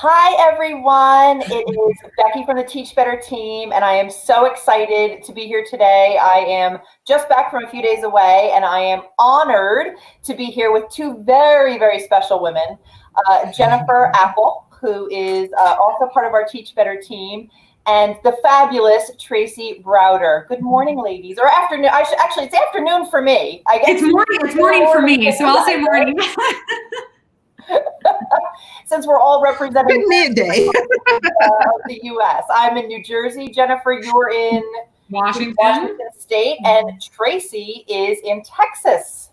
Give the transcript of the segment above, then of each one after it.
Hi, everyone. It is Becky from the Teach Better team, and I am so excited to be here today. I am just back from a few days away, and I am honored to be here with two very, very special women. Jennifer Apple, who is also part of our Teach Better team, and the fabulous Tracy Browder. Good morning, ladies, or afternoon. Actually, it's afternoon for me. I guess it's morning for me, so I'll say morning. Since we're all representing midday the U.S. I'm in New Jersey. Jennifer, you're in Washington State, and Tracy is in Texas.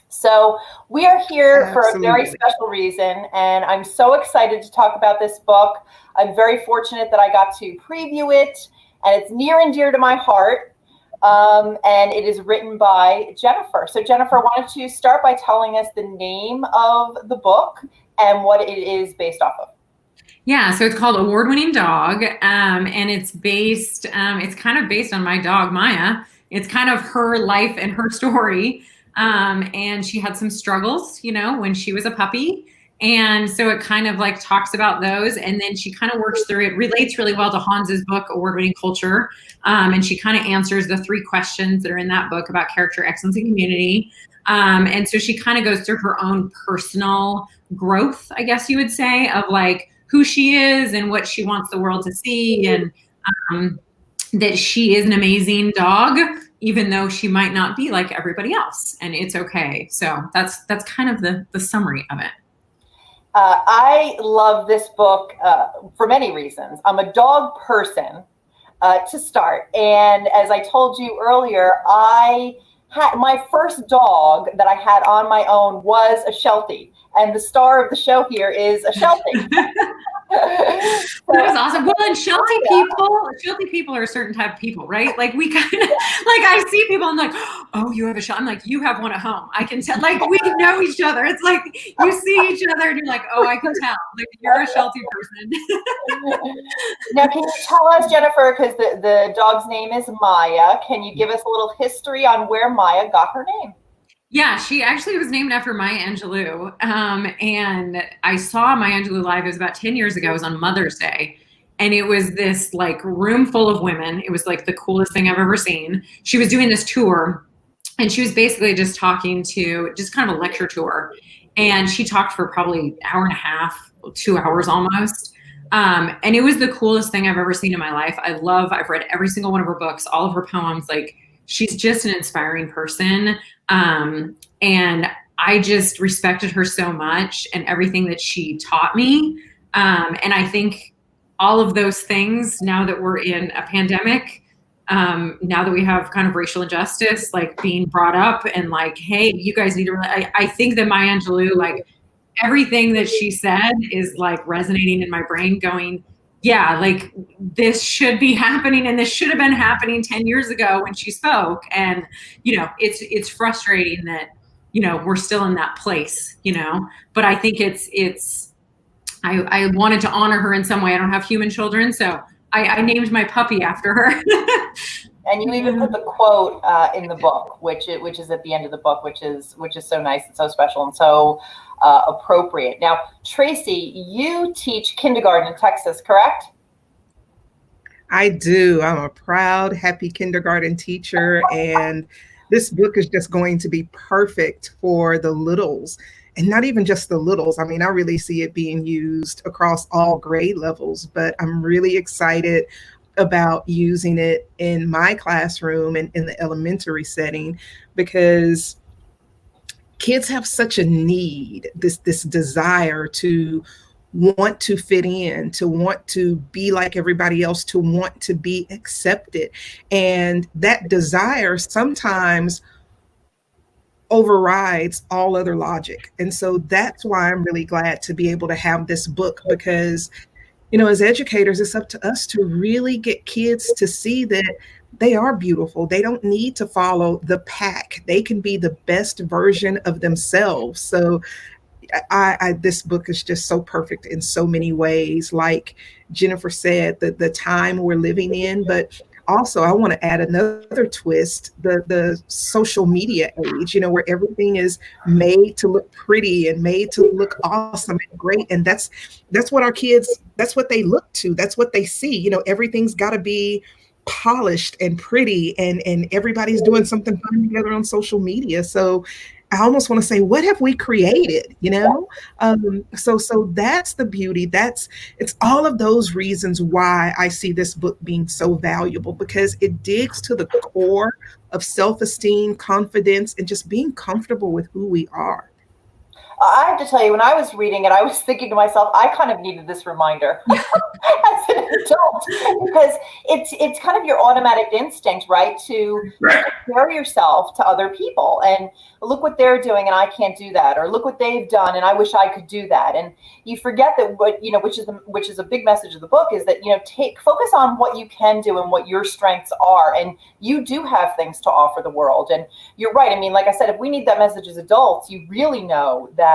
So we are here for a very special reason, and I'm so excited to talk about this book. I'm very fortunate that I got to preview it, and it's near and dear to my heart. And it is written by Jennifer. So Jennifer, why don't you start by telling us the name of the book and what it is based off of? Yeah, so it's called Award-Winning Dog, and it's based, it's kind of based on my dog, Maya. It's kind of her life and her story, and she had some struggles, when she was a puppy. And so it kind of like talks about those, and then she kind of works through it, relates really well to Hans's book, Award-Winning Culture. And she kind of answers the 3 questions that are in that book about character, excellence, and community. And so she kind of goes through her own personal growth, I guess you would say, of like who she is and what she wants the world to see, and that she is an amazing dog, even though she might not be like everybody else, and it's okay. So that's kind of the summary of it. I love this book for many reasons. I'm a dog person to start. And as I told you earlier, I had my first dog that I had on my own was a Sheltie. And the star of the show here is a Sheltie. That was awesome. Well, and Sheltie people are a certain type of people, right? Like we kind of, like I see people, I'm like, oh, you have a Sheltie. I'm like, you have one at home. I can tell, like we know each other. It's like you see each other and you're like, oh, I can tell. Like you're a Sheltie person. Now, can you tell us, Jennifer, because the dog's name is Maya, can you give us a little history on where Maya got her name? Yeah, she actually was named after Maya Angelou. And I saw Maya Angelou live. It was about 10 years ago. It was on Mother's Day. And it was this like room full of women. It was like the coolest thing I've ever seen. She was doing this tour, and she was basically just talking to, just kind of a lecture tour. And she talked for probably an hour and a half, 2 hours almost. And it was the coolest thing I've ever seen in my life. I've read every single one of her books, all of her poems. Like, she's just an inspiring person. And I just respected her so much and everything that she taught me. And I think all of those things, now that we're in a pandemic, now that we have kind of racial injustice, like being brought up and like, hey, you guys need to, I think that Maya Angelou, like everything that she said is like resonating in my brain going, yeah, like this should be happening, and this should have been happening 10 years ago when she spoke. And, it's frustrating that, we're still in that place, but I think I wanted to honor her in some way. I don't have human children, so I named my puppy after her. And you even put the quote in the book, which is at the end of the book, which is so nice and so special and so appropriate. Now, Tracy, you teach kindergarten in Texas, correct? I do. I'm a proud, happy kindergarten teacher, and this book is just going to be perfect for the littles, and not even just the littles. I mean, I really see it being used across all grade levels, but I'm really excited about using it in my classroom and in the elementary setting, because kids have such a need, this desire to want to fit in, to want to be like everybody else, to want to be accepted. And that desire sometimes overrides all other logic. And so that's why I'm really glad to be able to have this book, because, as educators, it's up to us to really get kids to see that they are beautiful. They don't need to follow the pack. They can be the best version of themselves. So this book is just so perfect in so many ways. Like Jennifer said, the time we're living in, but also, I want to add another twist, the social media age, where everything is made to look pretty and made to look awesome and great. And that's what our kids, that's what they look to. That's what they see. Everything's got to be polished and pretty, and everybody's doing something fun together on social media. So I almost want to say, what have we created? So that's the beauty. It's all of those reasons why I see this book being so valuable, because it digs to the core of self-esteem, confidence, and just being comfortable with who we are. I have to tell you, when I was reading it, I was thinking to myself, I kind of needed this reminder as an adult, because it's kind of your automatic instinct, right? To compare yourself to other people and look what they're doing and I can't do that, or look what they've done and I wish I could do that. And you forget that which is a big message of the book, is that, focus on what you can do and what your strengths are. And you do have things to offer the world. And you're right. I mean, like I said, if we need that message as adults, you really know that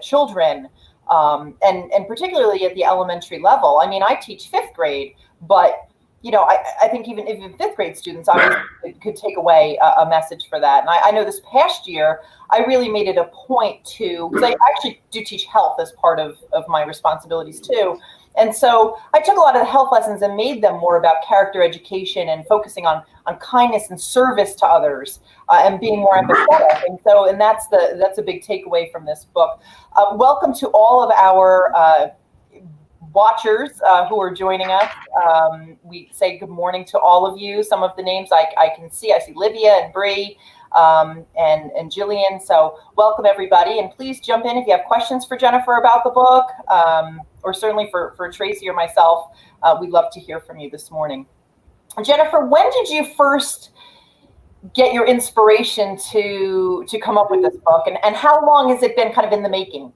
children, and particularly at the elementary level, I mean, I teach fifth grade, but I think even fifth grade students obviously could take away a message for that. And I know this past year, I really made it a point to, because I actually do teach health as part of my responsibilities too. And so I took a lot of the health lessons and made them more about character education and focusing on kindness and service to others, and being more empathetic. And that's a big takeaway from this book. Welcome to all of our watchers who are joining us. We say good morning to all of you. Some of the names I can see. I see Livia and Bree and Jillian. So welcome, everybody. And please jump in if you have questions for Jennifer about the book, or certainly for Tracy or myself. We'd love to hear from you this morning. Jennifer, when did you first get your inspiration to come up with this book? And how long has it been kind of in the making?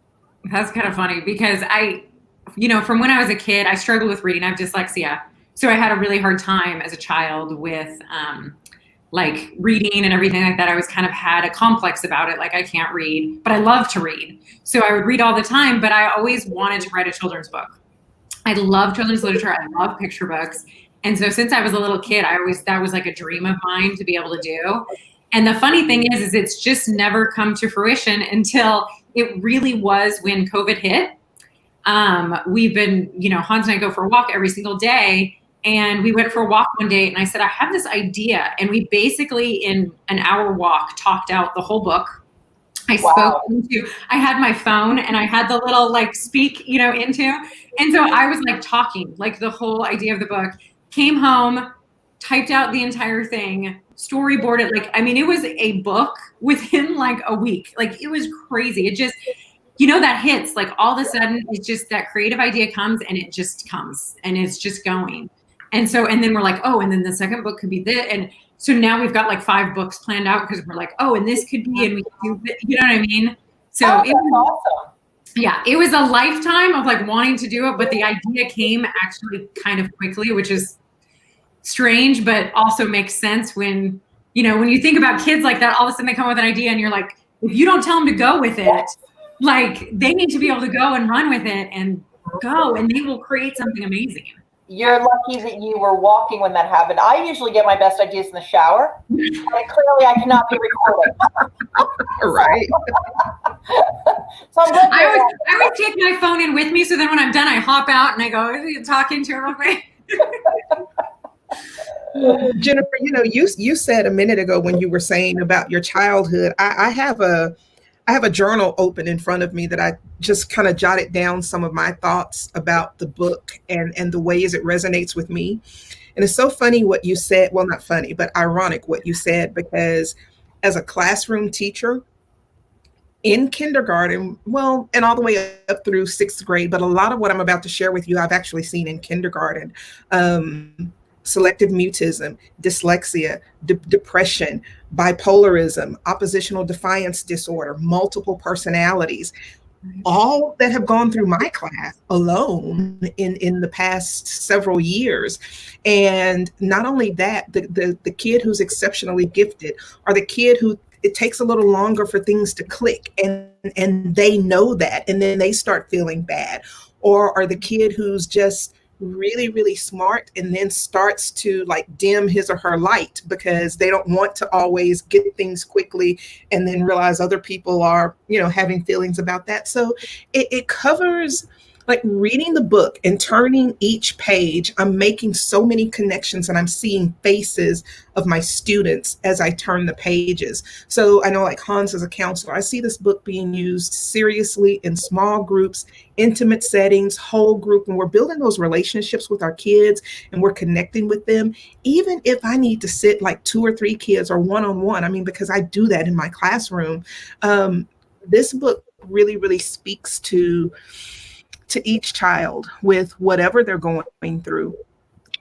That's kind of funny, because from when I was a kid, I struggled with reading. I have dyslexia. So I had a really hard time as a child with like reading and everything like that. I was kind of had a complex about it. Like, I can't read, but I love to read. So I would read all the time, but I always wanted to write a children's book. I love children's literature. I love picture books. And so since I was a little kid, that was like a dream of mine to be able to do. And the funny thing is it's just never come to fruition until it really was when COVID hit. We've been, Hans and I go for a walk every single day, and we went for a walk one day and I said, I have this idea. And we basically in an hour walk talked out the whole book. I had my phone and I had the little speak, into. And so I was talking the whole idea of the book, came home, typed out the entire thing, storyboarded. It was a book within a week. It was crazy. It just, that hits all of a sudden, it's just that creative idea comes and it just comes and it's just going. And so, and then we're and then the second book could be this. And so now we've got 5 books planned out, because we're and this could be, and we can do, you know what I mean? So it was awesome. Yeah, it was a lifetime of wanting to do it, but the idea came actually kind of quickly, which is strange, but also makes sense when you think about kids like that, all of a sudden they come with an idea and you're if you don't tell them to go with it, they need to be able to go and run with it and go, and they will create something amazing. You're lucky that you were walking when that happened. I usually get my best ideas in the shower, and clearly I cannot be recording. Right. So I'm glad I always take my phone in with me, so then when I'm done, I hop out and I go talking to her real quick. Jennifer, you said a minute ago when you were saying about your childhood, I have a journal open in front of me that I just kind of jotted down some of my thoughts about the book and the ways it resonates with me. And it's so funny what you said. Well, not funny, but ironic what you said, because as a classroom teacher in kindergarten, and all the way up through 6th grade, but a lot of what I'm about to share with you, I've actually seen in kindergarten. Selective mutism, dyslexia, depression, bipolarism, oppositional defiance disorder, multiple personalities, all that have gone through my class alone in the past several years. And not only that, the kid who's exceptionally gifted, or the kid who it takes a little longer for things to click, and they know that, and then they start feeling bad, or the kid who's just really, really smart and then starts to like dim his or her light because they don't want to always get things quickly and then realize other people are, having feelings about that. So it covers like reading the book and turning each page. I'm making so many connections and I'm seeing faces of my students as I turn the pages. So I know like Hans is a counselor. I see this book being used seriously in small groups, intimate settings, whole group, and we're building those relationships with our kids and we're connecting with them. Even if I need to sit like 2 or 3 kids or one-on-one, I mean, because I do that in my classroom, this book really, really speaks to each child with whatever they're going through.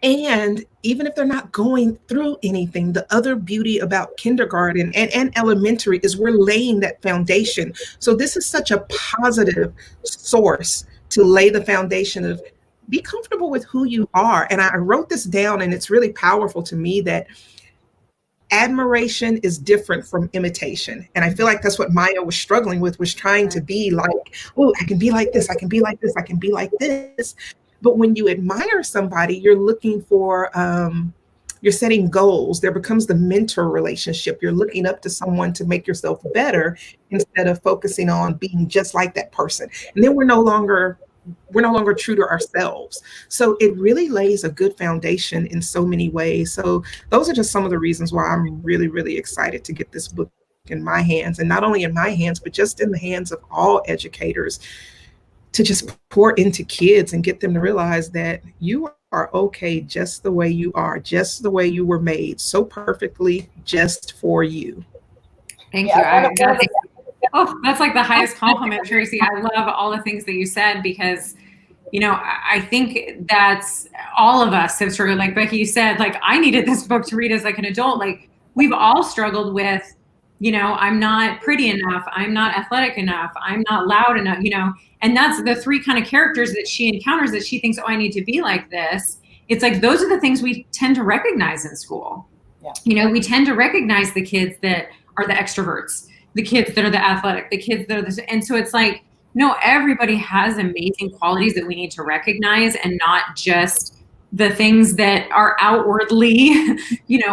And even if they're not going through anything, the other beauty about kindergarten and elementary is we're laying that foundation. So this is such a positive source to lay the foundation of be comfortable with who you are. And I wrote this down and it's really powerful to me that admiration is different from imitation. And I feel like that's what Maya was struggling with, was trying to be like, oh, I can be like this, I can be like this, I can be like this. But when you admire somebody, you're looking for, you're setting goals. There becomes the mentor relationship. You're looking up to someone to make yourself better instead of focusing on being just like that person. And then we're no longer true to ourselves. So it really lays a good foundation in so many ways. So those are just some of the reasons why I'm really, really excited to get this book in my hands, and not only in my hands, but just in the hands of all educators, to just pour into kids and get them to realize that you are okay just the way you are, just the way you were made, so perfectly just for you. Thank you. That's like the highest compliment, Tracy. I love all the things that you said because, I think that's all of us have struggled. Like Becky, you said, like, I needed this book to read as like an adult. Like we've all struggled with, I'm not pretty enough. I'm not athletic enough. I'm not loud enough, and that's the 3 kind of characters that she encounters that she thinks, oh, I need to be like this. It's like, those are the things we tend to recognize in school. Yeah. We tend to recognize the kids that are the extroverts, the kids that are the athletic, the kids that are and so it's like, no, everybody has amazing qualities that we need to recognize and not just the things that are outwardly,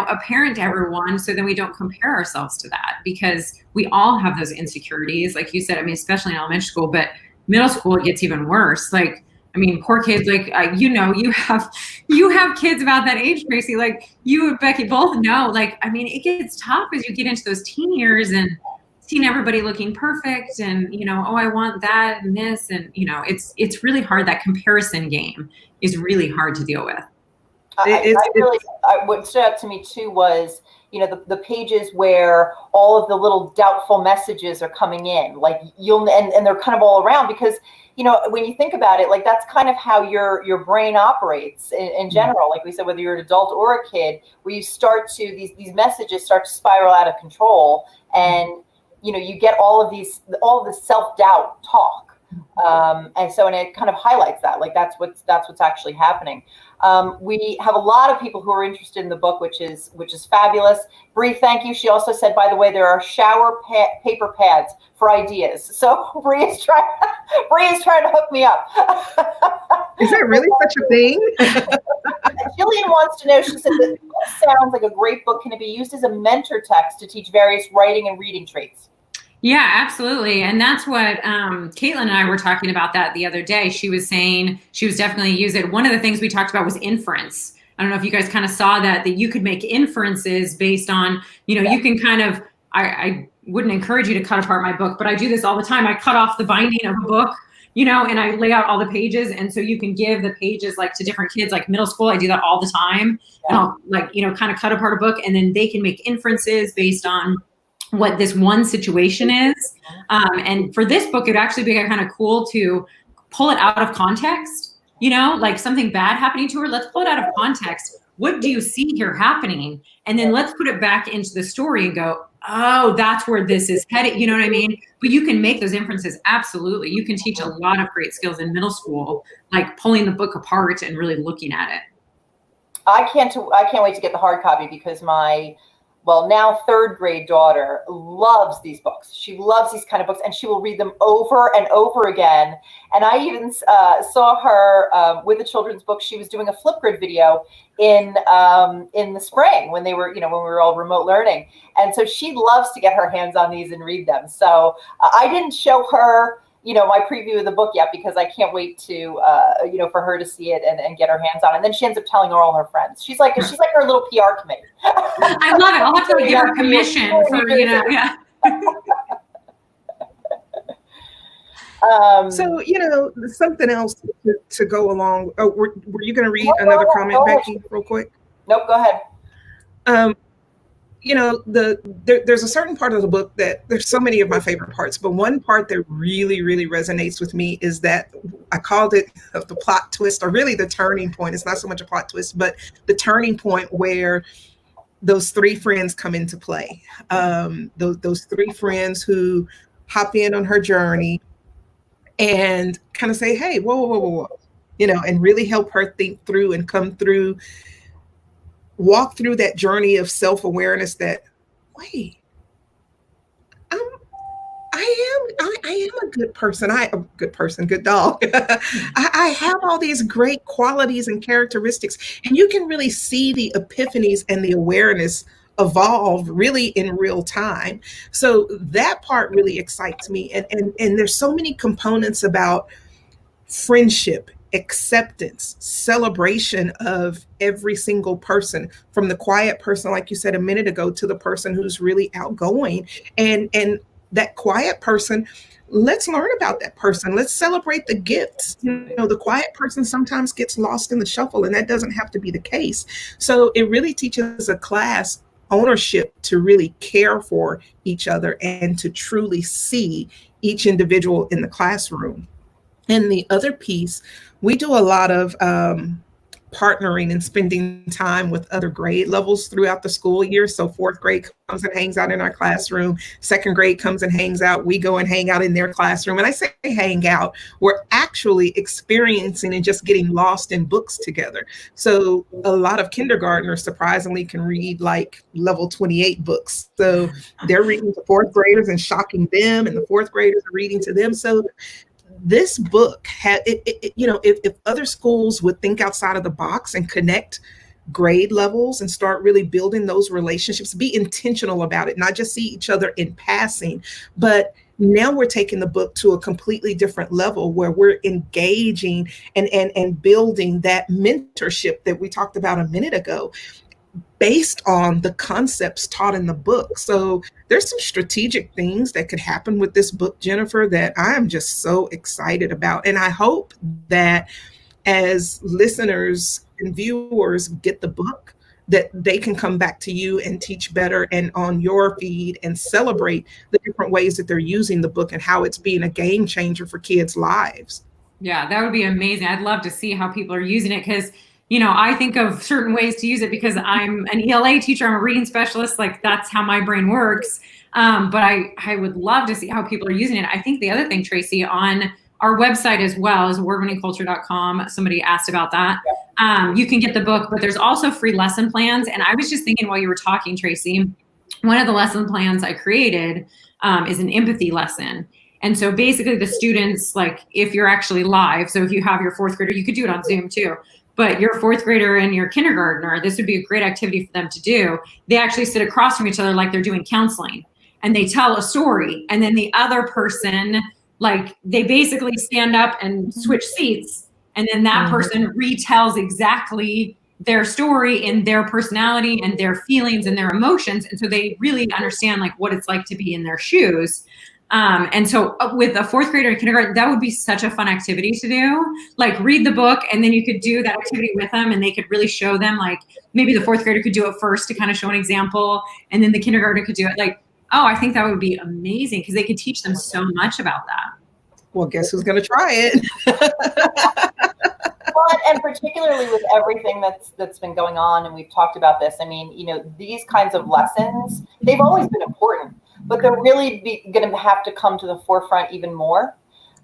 apparent to everyone. So then we don't compare ourselves to that, because we all have those insecurities. Like you said, I mean, especially in elementary school, but middle school, it gets even worse. Like, I mean, poor kids, like, you have kids about that age, Tracy, like you and Becky both know, like, I mean, it gets tough as you get into those teen years and seeing everybody looking perfect and, oh, I want that and this. And, it's really hard. That comparison game is really hard to deal with. What stood out to me too was, the pages where all of the little doubtful messages are coming in, like and they're kind of all around because, when you think about it, like that's kind of how your brain operates in general. Like we said, whether you're an adult or a kid, where you start to, these messages start to spiral out of control, and, you get all of the self-doubt talk. And it kind of highlights that, like that's what's actually happening. We have a lot of people who are interested in the book, which is fabulous. Bree, thank you. She also said, by the way, there are shower paper pads for ideas. So Bree is trying to hook me up. Is that really such a thing? Jillian wants to know, she said, this sounds like a great book. Can it be used as a mentor text to teach various writing and reading traits? Yeah, absolutely. And that's what Caitlin and I were talking about that the other day. She was saying she was definitely use it. One of the things we talked about was inference. I don't know if you guys kind of saw that you could make inferences based on, you can kind of, I wouldn't encourage you to cut apart my book, but I do this all the time. I cut off the binding of a book, and I lay out all the pages. And so you can give the pages like to different kids, like middle school. I do that all the time. Yeah. And I'll like, kind of cut apart a book, and then they can make inferences based on what this one situation is. And for this book, it'd actually be kind of cool to pull it out of context, like something bad happening to her. Let's pull it out of context. What do you see here happening? And then let's put it back into the story and go, oh, that's where this is headed. You know what I mean? But you can make those inferences. Absolutely. You can teach a lot of great skills in middle school, like pulling the book apart and really looking at it. I can't wait to get the hard copy because my well, now third grade daughter loves these books. She loves these kind of books, and she will read them over and over again. And I even saw her with a children's book. She was doing a Flipgrid video in the spring when they were, when we were all remote learning. And so she loves to get her hands on these and read them. So I didn't show her, my preview of the book yet, because I can't wait to, for her to see it and get her hands on it. And then she ends up telling all her friends. She's like her little PR committee. I love it. I'll have to give her commission for, yeah. So, something else to go along. Oh, were you going to read another comment, Becky, real quick? Nope, go ahead. There's a certain part of the book that there's so many of my favorite parts, but one part that really, really resonates with me is that I called it the plot twist, or really the turning point. It's not so much a plot twist, but the turning point where those three friends come into play. Those three friends who hop in on her journey and kind of say, hey, whoa, and really help her think through and walk through that journey of self-awareness that, wait, I am a good person. Good dog. I have all these great qualities and characteristics, and you can really see the epiphanies and the awareness evolve really in real time. So that part really excites me. And there's so many components about friendship, acceptance, celebration of every single person, from the quiet person, like you said a minute ago, to the person who's really outgoing. And that quiet person, let's learn about that person. Let's celebrate the gifts. The quiet person sometimes gets lost in the shuffle, and that doesn't have to be the case. So it really teaches a class ownership to really care for each other and to truly see each individual in the classroom. And the other piece, we do a lot of partnering and spending time with other grade levels throughout the school year. So fourth grade comes and hangs out in our classroom. Second grade comes and hangs out. We go and hang out in their classroom. And I say hang out, we're actually experiencing and just getting lost in books together. So a lot of kindergartners surprisingly can read like level 28 books. So they're reading to fourth graders and shocking them, and the fourth graders are reading to them. So this book had, if other schools would think outside of the box and connect grade levels and start really building those relationships, be intentional about it, not just see each other in passing, but now we're taking the book to a completely different level where we're engaging and building that mentorship that we talked about a minute ago, based on the concepts taught in the book. So there's some strategic things that could happen with this book, Jennifer, that I am just so excited about. And I hope that as listeners and viewers get the book, that they can come back to you and teach better and on your feed and celebrate the different ways that they're using the book and how it's being a game changer for kids' lives. Yeah, that would be amazing. I'd love to see how people are using it, because I think of certain ways to use it because I'm an ELA teacher. I'm a reading specialist. Like, that's how my brain works. But I would love to see how people are using it. I think the other thing, Tracy, on our website as well is awardwinningculture.com. Somebody asked about that. You can get the book, but there's also free lesson plans. And I was just thinking while you were talking, Tracy, one of the lesson plans I created is an empathy lesson. And so basically the students, like, if you're actually live, so if you have your fourth grader, you could do it on Zoom too. But your fourth grader and your kindergartner, this would be a great activity for them to do. They actually sit across from each other like they're doing counseling, and they tell a story. And then the other person, like, they basically stand up and switch seats. And then that person retells exactly their story in their personality and their feelings and their emotions. And so they really understand like what it's like to be in their shoes. And so with a fourth grader in kindergarten, that would be such a fun activity to do. Like, read the book, and then you could do that activity with them, and they could really show them, like, maybe the fourth grader could do it first to kind of show an example, and then the kindergartner could do it. Like, oh, I think that would be amazing, because they could teach them so much about that. Well, guess who's going to try it? Well, and particularly with everything that's been going on, and we've talked about this. I mean, these kinds of lessons, they've always been important, but they're really going to have to come to the forefront even more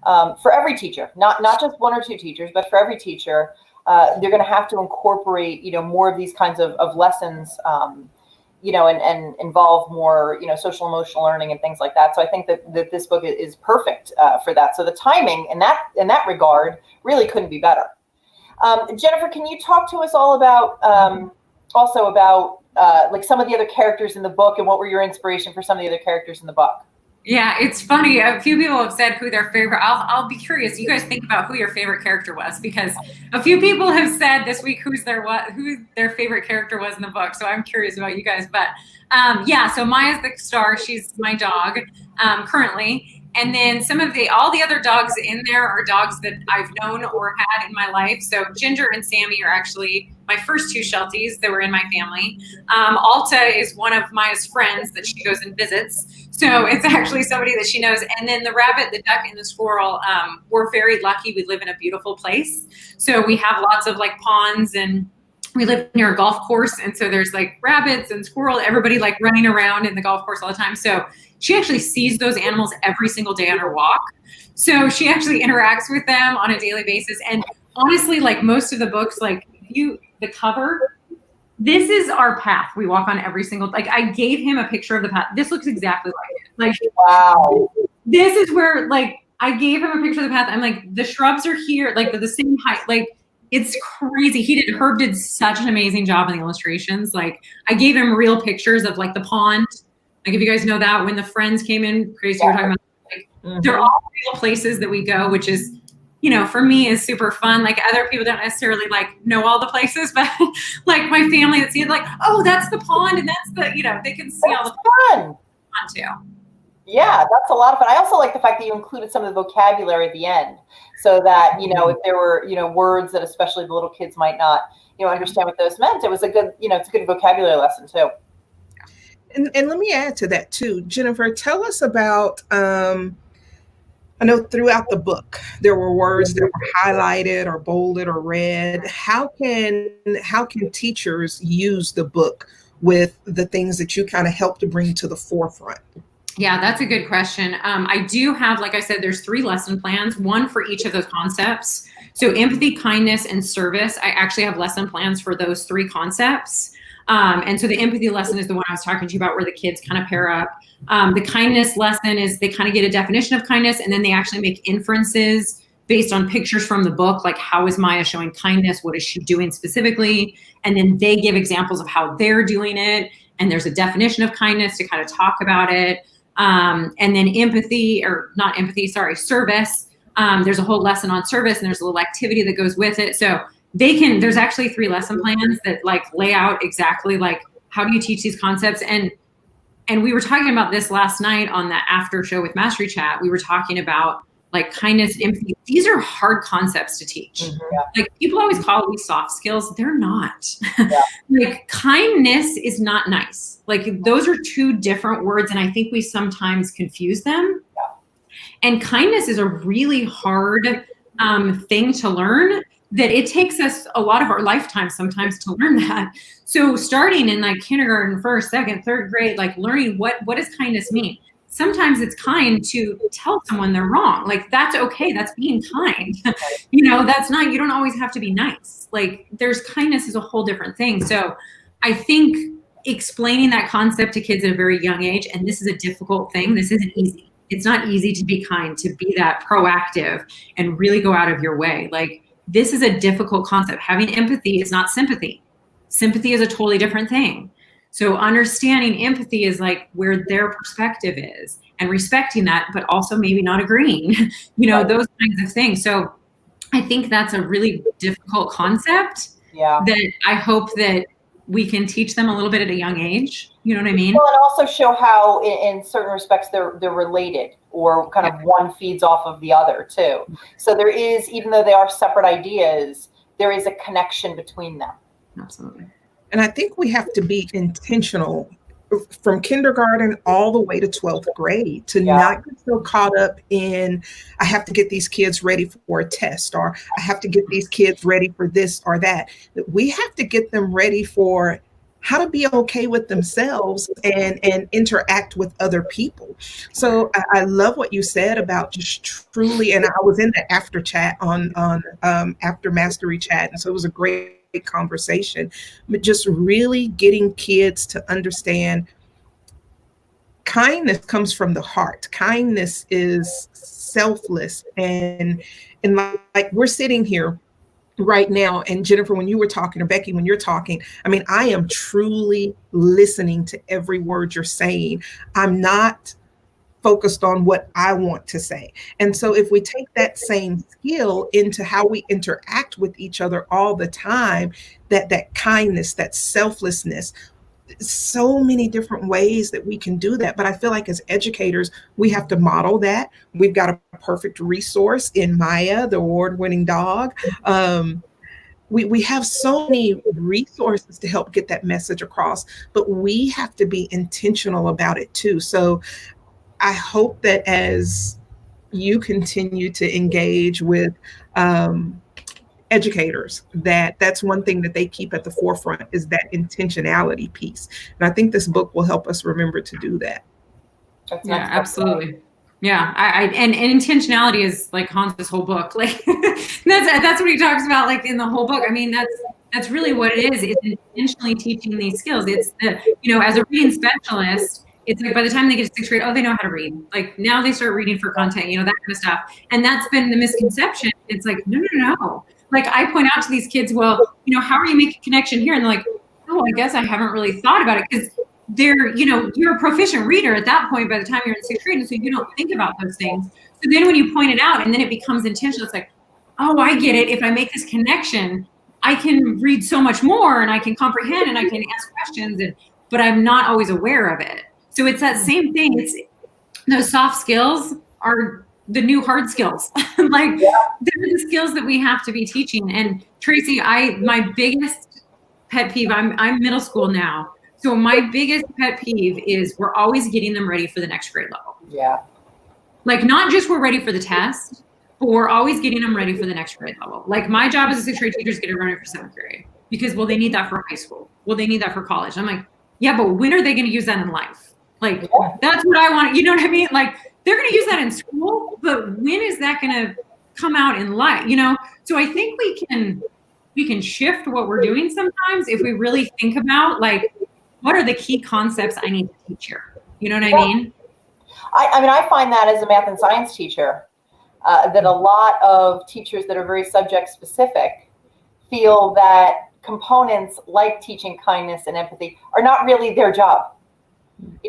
for every teacher, not just one or two teachers, but for every teacher. They're going to have to incorporate, more of these kinds of lessons and involve more, social emotional learning and things like that. So I think that this book is perfect for that. So the timing in that regard really couldn't be better. Jennifer, can you talk to us all about also about like some of the other characters in the book, and what were your inspiration for some of the other characters in the book? Yeah, it's funny. A few people have said who their favorite. I'll be curious. You guys think about who your favorite character was, because a few people have said this week who their favorite character was in the book. So I'm curious about you guys. But yeah, so Maya's the star. She's my dog currently. And then all the other dogs in there are dogs that I've known or had in my life. So Ginger and Sammy are actually my first two Shelties that were in my family. Alta is one of Maya's friends that she goes and visits. So it's actually somebody that she knows. And then the rabbit, the duck, and the squirrel, we're very lucky. We live in a beautiful place. So we have lots of like ponds, and we live near a golf course. And so there's like rabbits and squirrel, everybody like running around in the golf course all the time. So she actually sees those animals every single day on her walk. So she actually interacts with them on a daily basis. And honestly, like most of the books, like the cover, this is our path we walk on every single, like I gave him a picture of the path. This looks exactly like it. Like, wow. This is where, like, I gave him a picture of the path. I'm like, the shrubs are here, like they're the same height. Like, it's crazy. Herb did such an amazing job in the illustrations. Like, I gave him real pictures of like the pond. Like, if you guys know that, when the friends came in, Tracy, we're talking about, like, they're all real places that we go, which is, for me is super fun. Like, other people don't necessarily like know all the places, but like my family that see it, like, oh, that's the pond, and that's the, they can see that's all the fun too. Yeah, that's a lot of fun. I also like the fact that you included some of the vocabulary at the end, so that, if there were, words that especially the little kids might not, understand what those meant, it was a good, it's a good vocabulary lesson too. And let me add to that too, Jennifer, tell us about, I know throughout the book, there were words that were highlighted or bolded or red. How can teachers use the book with the things that you kind of help to bring to the forefront? Yeah, that's a good question. I do have, like I said, there's 3 lesson plans, one for each of those concepts. So empathy, kindness, and service, I actually have lesson plans for those 3 concepts. And so the empathy lesson is the one I was talking to you about, where the kids kind of pair up. The kindness lesson is they kind of get a definition of kindness, and then they actually make inferences based on pictures from the book, like how is Maya showing kindness? What is she doing specifically? And then they give examples of how they're doing it. And there's a definition of kindness to kind of talk about it. And then service. There's a whole lesson on service, and there's a little activity that goes with it. So there's actually 3 lesson plans that like lay out exactly like, how do you teach these concepts? And we were talking about this last night on the after show with Mastery Chat. We were talking about like kindness, empathy. These are hard concepts to teach. Mm-hmm. Like, people always call these soft skills. They're not. Yeah. Like, kindness is not nice. Like, those are 2 different words, and I think we sometimes confuse them. Yeah. And kindness is a really hard thing to learn, that it takes us a lot of our lifetime sometimes to learn that. So starting in like kindergarten, 1st, 2nd, 3rd grade, like learning what does kindness mean? Sometimes it's kind to tell someone they're wrong. Like, that's okay. That's being kind. That's not, you don't always have to be nice. Like, there's kindness is a whole different thing. So I think explaining that concept to kids at a very young age, and this is a difficult thing. This isn't easy. It's not easy to be kind, to be that proactive and really go out of your way. Like, this is a difficult concept. Having empathy is not sympathy. Sympathy is a totally different thing. So understanding empathy is like where their perspective is, and respecting that, but also maybe not agreeing, those kinds of things. So I think that's a really difficult concept that I hope that we can teach them a little bit at a young age. You know what I mean? Well, and also show how in certain respects they're related, or kind of one feeds off of the other too. So there is, even though they are separate ideas, there is a connection between them. Absolutely. And I think we have to be intentional from kindergarten all the way to 12th grade to not get so caught up in, I have to get these kids ready for a test, or I have to get these kids ready for this or that. We have to get them ready for how to be okay with themselves and interact with other people. So I love what you said about just truly, and I was in the after chat on after Mastery Chat. And so it was a great conversation, but just really getting kids to understand kindness comes from the heart. Kindness is selfless. And like we're sitting here right now, and Jennifer, when you were talking, or Becky, when you're talking, I mean, I am truly listening to every word you're saying. I'm not focused on what I want to say. And so if we take that same skill into how we interact with each other all the time, that kindness, that selflessness, so many different ways that we can do that. But I feel like as educators, we have to model that. We've got a perfect resource in Maya, the award-winning dog. We have so many resources to help get that message across, but we have to be intentional about it too. So I hope that as you continue to engage with educators, that's one thing that they keep at the forefront, is that intentionality piece. And I think this book will help us remember to do that. Yeah, absolutely. Yeah, and intentionality is like haunts this whole book. Like that's what he talks about, like in the whole book. I mean, that's really what it is. It's intentionally teaching these skills. It's as a reading specialist, it's like by the time they get to sixth grade, oh, they know how to read. Like now they start reading for content, that kind of stuff. And that's been the misconception. It's like, no. Like I point out to these kids, well, how are you making connection here? And they're like, oh, I guess I haven't really thought about it, because you're a proficient reader at that point by the time you're in sixth grade, and so you don't think about those things. So then when you point it out and then it becomes intentional, it's like, oh, I get it. If I make this connection, I can read so much more and I can comprehend and I can ask questions, but I'm not always aware of it. So it's that same thing. It's those soft skills are the new hard skills. Like they're the skills that we have to be teaching. And Tracy, my biggest pet peeve, I'm middle school now. So my biggest pet peeve is we're always getting them ready for the next grade level. Yeah. Like not just we're ready for the test, but we're always getting them ready for the next grade level. Like my job as a sixth grade teacher is getting ready for seventh grade, because, well, they need that for high school. Well, they need that for college. I'm like, yeah, but when are they going to use that in life? Like, that's what I want. You know what I mean? Like they're going to use that in school, but when is that going to come out in life? So I think we can shift what we're doing sometimes if we really think about, like, what are the key concepts I need to teach here? You know what I mean? I mean, I find that as a math and science teacher, that a lot of teachers that are very subject specific feel that components like teaching kindness and empathy are not really their job.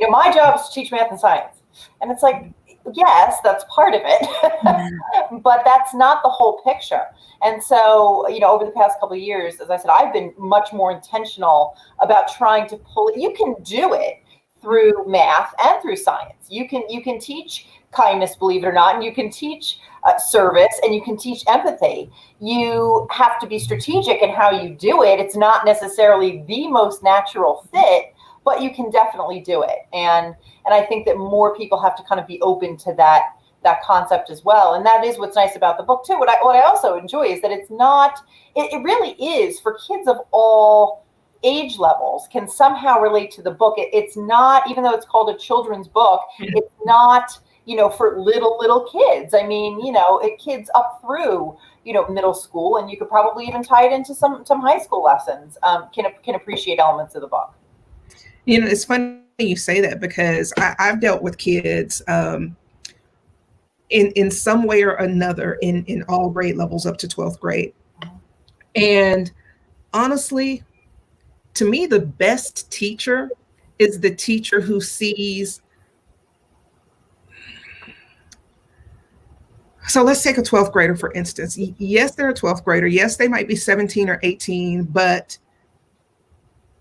My job is to teach math and science. And it's like, yes, that's part of it, but that's not the whole picture. And so, over the past couple of years, as I said, I've been much more intentional about trying to pull it. You can do it through math and through science. You can teach kindness, believe it or not, and you can teach service, and you can teach empathy. You have to be strategic in how you do it. It's not necessarily the most natural fit, but you can definitely do it. And I think that more people have to kind of be open to that concept as well. And that is what's nice about the book too. What I also enjoy is that it's not, it really is for kids of all age levels can somehow relate to the book. It's not, even though it's called a children's book, it's not, for little kids. I mean, kids up through, middle school, and you could probably even tie it into some high school lessons, can appreciate elements of the book. It's funny you say that, because I've dealt with kids in some way or another in all grade levels up to 12th grade. And honestly, to me, the best teacher is the teacher who sees. So let's take a 12th grader, for instance. Yes, they're a 12th grader. Yes, they might be 17 or 18, but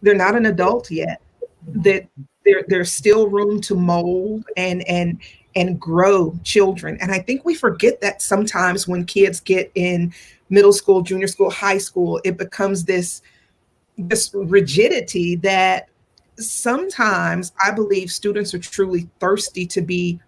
they're not an adult yet. That there's still room to mold and grow children. And I think we forget that sometimes when kids get in middle school, junior school, high school, it becomes this rigidity that sometimes I believe students are truly thirsty to be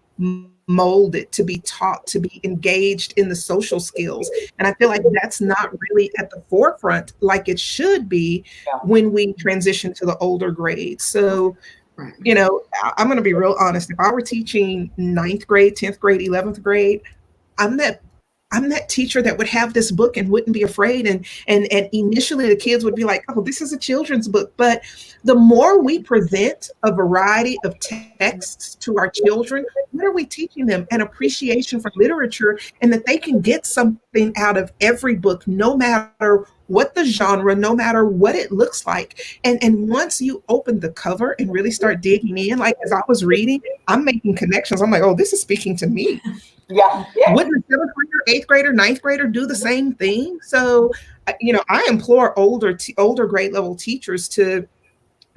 molded, to be taught, to be engaged in the social skills. And I feel like that's not really at the forefront like it should be when we transition to the older grades. So, I'm going to be real honest. If I were teaching 9th grade, 10th grade, 11th grade, I'm I'm that teacher that would have this book and wouldn't be afraid. And initially the kids would be like, oh, this is a children's book. But the more we present a variety of texts to our children, what are we teaching them? An appreciation for literature, and that they can get something out of every book, no matter what the genre, no matter what it looks like. And once you open the cover and really start digging in, like as I was reading, I'm making connections. I'm like, oh, this is speaking to me. Yeah. Wouldn't a 7th grader, 8th grader, 9th grader do the same thing? So, I implore older grade level teachers to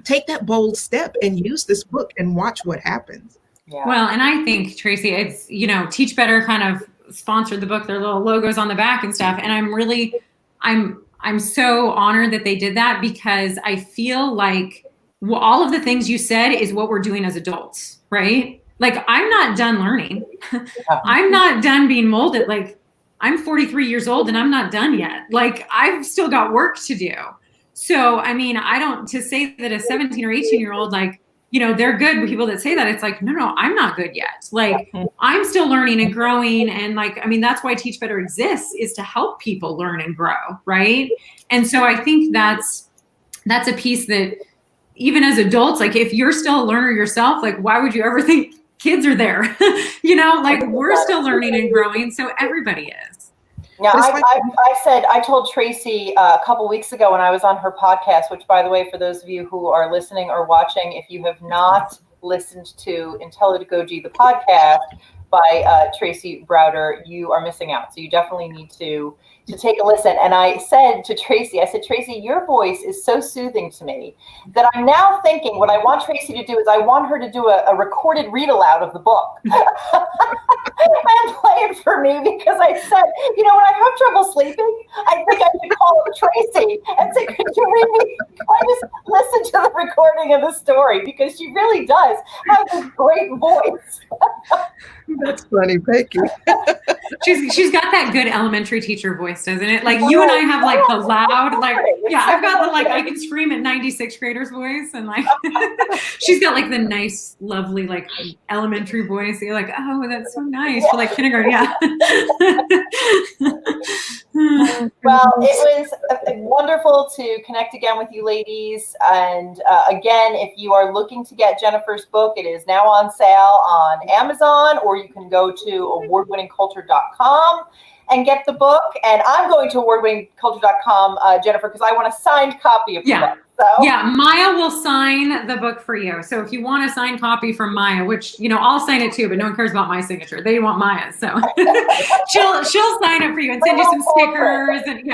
take that bold step and use this book and watch what happens. Yeah. Well, and I think, Tracy, it's, Teach Better kind of sponsored the book, their little logos on the back and stuff. And I'm so honored that they did that, because I feel like all of the things you said is what we're doing as adults, right? Like, I'm not done learning. I'm not done being molded. Like, I'm 43 years old and I'm not done yet. Like, I've still got work to do. So, I mean, to say that a 17 or 18-year-old, like, they're good people that say that, it's like, no, I'm not good yet. Like, I'm still learning and growing. And like, I mean, that's why Teach Better exists, is to help people learn and grow. Right. And so I think that's a piece that even as adults, like, if you're still a learner yourself, like, why would you ever think kids are there? Like, we're still learning and growing. So everybody is. Now, I told Tracy a couple weeks ago when I was on her podcast, which, by the way, for those of you who are listening or watching, if you have not listened to Intelligogy, the podcast by Tracy Browder, you are missing out. So you definitely need to take a listen. And I said to Tracy, Tracy, your voice is so soothing to me that I'm now thinking what I want Tracy to do is I want her to do a recorded read aloud of the book and play it for me, because I said, when I have trouble sleeping, I think I should call up Tracy and say, could you read me? I just listen to the recording of the story, because she really does have this great voice. That's funny, Becky. She's got that good elementary teacher voice, doesn't it? Like, you and I have like the loud, like, yeah, I've got the, like, I can scream at 96th graders voice, and like, she's got like the nice, lovely, like, elementary voice. You're like, oh, that's so nice for like kindergarten. Yeah. Well, it was wonderful to connect again with you ladies. And again, if you are looking to get Jennifer's book, it is now on sale on Amazon, or you can go to awardwinningculture.com and get the book. And I'm going to awardwinningculture.com, Jennifer, because I want a signed copy of the book. So. Yeah, Maya will sign the book for you. So if you want a signed copy from Maya, which, I'll sign it too, but no one cares about my signature. They want Maya's. So she'll sign it for you and send you some stickers and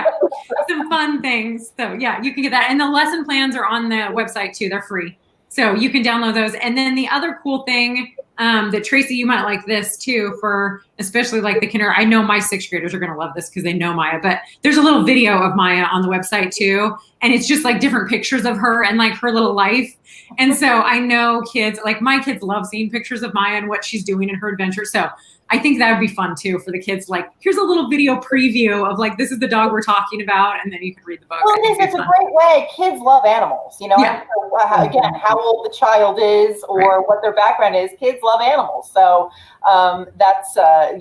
some fun things. So yeah, you can get that. And the lesson plans are on the website too. They're free. So you can download those. And then the other cool thing that, Tracy, you might like this too, for especially like the kindergarten. I know my 6th graders are going to love this because they know Maya, but there's a little video of Maya on the website too. And it's just like different pictures of her and like her little life. And so I know kids, like my kids love seeing pictures of Maya and what she's doing in her adventure. So I think that would be fun too for the kids. Like, here's a little video preview of like, this is the dog we're talking about. And then you can read the book. Well, it's a great way. Kids love animals, Yeah. Again, how old the child is or what their background is. Kids love animals. So that's a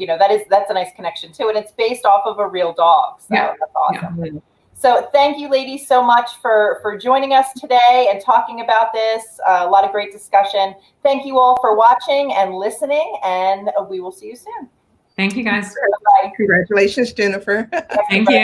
nice connection too. And it's based off of a real dog. So that's awesome. Yeah. So thank you, ladies, so much for joining us today and talking about this. A lot of great discussion. Thank you all for watching and listening, and we will see you soon. Thank you, guys. Bye. Congratulations, Jennifer. Thank you.